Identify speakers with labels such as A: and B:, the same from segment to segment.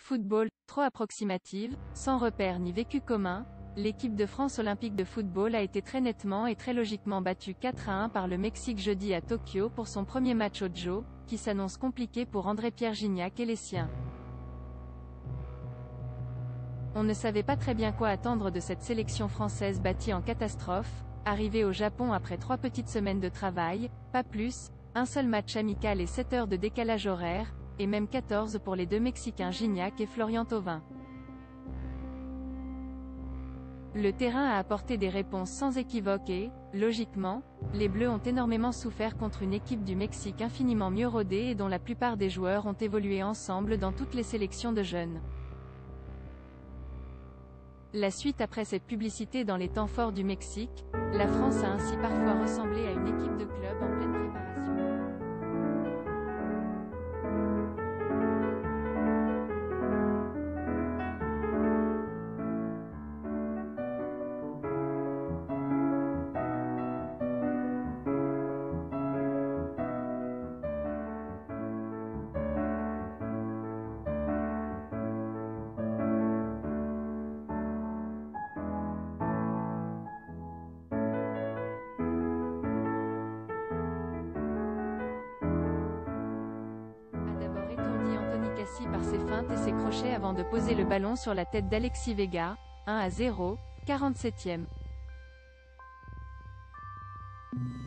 A: Football, trop approximative, sans repère ni vécu commun, l'équipe de France olympique de football a été très nettement et très logiquement battue 4-1 par le Mexique jeudi à Tokyo pour son premier match au JO, qui s'annonce compliqué pour André-Pierre Gignac et les siens. On ne savait pas très bien quoi attendre de cette sélection française bâtie en catastrophe, arrivée au Japon après 3 petites semaines de travail, pas plus, un seul match amical et 7 heures de décalage horaire, et même 14 pour les deux Mexicains Gignac et Florian Thauvin. Le terrain a apporté des réponses sans équivoque et, logiquement, les Bleus ont énormément souffert contre une équipe du Mexique infiniment mieux rodée et dont la plupart des joueurs ont évolué ensemble dans toutes les sélections de jeunes. La suite après cette publicité dans les temps forts du Mexique, la France a ainsi parfois ressemblé à une équipe de club en pleine préparation. Par ses feintes et ses crochets avant de poser le ballon sur la tête d'Alexis Vega, 1-0, 47e.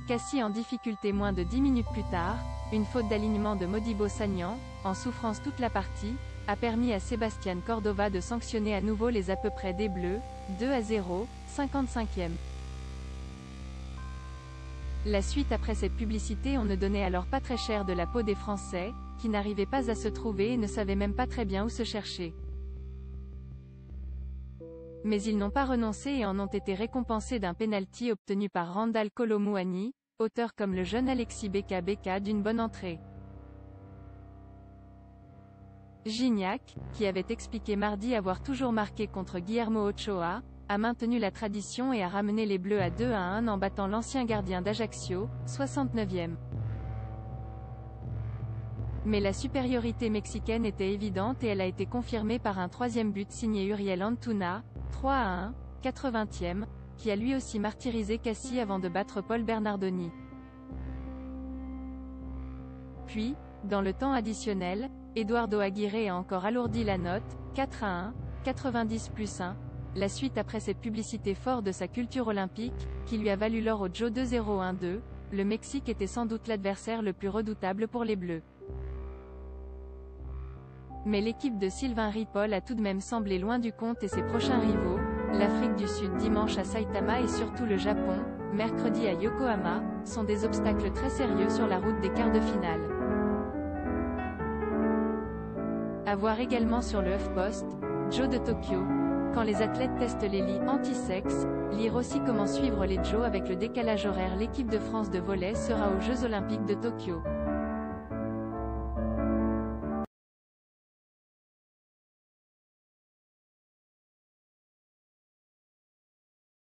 A: Cassie en difficulté moins de 10 minutes plus tard, une faute d'alignement de Modibo Sagnan, en souffrance toute la partie, a permis à Sébastien Cordova de sanctionner à nouveau les à peu près des Bleus, 2-0, 55e. La suite après cette publicité on ne donnait alors pas très cher de la peau des Français, qui n'arrivaient pas à se trouver et ne savaient même pas très bien où se chercher. Mais ils n'ont pas renoncé et en ont été récompensés d'un pénalty obtenu par Randal Kolo Muani, auteur comme le jeune Alexis Beka d'une bonne entrée. Gignac, qui avait expliqué mardi avoir toujours marqué contre Guillermo Ochoa, a maintenu la tradition et a ramené les Bleus à 2-1 en battant l'ancien gardien d'Ajaccio, 69e. Mais la supériorité mexicaine était évidente et elle a été confirmée par un troisième but signé Uriel Antuna, 3-1, 80e, qui a lui aussi martyrisé Cassie avant de battre Paul Bernardoni. Puis, dans le temps additionnel, Eduardo Aguirre a encore alourdi la note, 4-1, 90+1, la suite après cette publicité forte de sa culture olympique, qui lui a valu l'or au JO 2-0-1-2, le Mexique était sans doute l'adversaire le plus redoutable pour les Bleus. Mais l'équipe de Sylvain Ripoll a tout de même semblé loin du compte et ses prochains rivaux, l'Afrique du Sud dimanche à Saitama et surtout le Japon, mercredi à Yokohama, sont des obstacles très sérieux sur la route des quarts de finale. À voir également sur le HuffPost, JO de Tokyo. Quand les athlètes testent les lits anti-sexe, lire aussi comment suivre les JO avec le décalage horaire. L'équipe de France de volley sera aux Jeux Olympiques de Tokyo.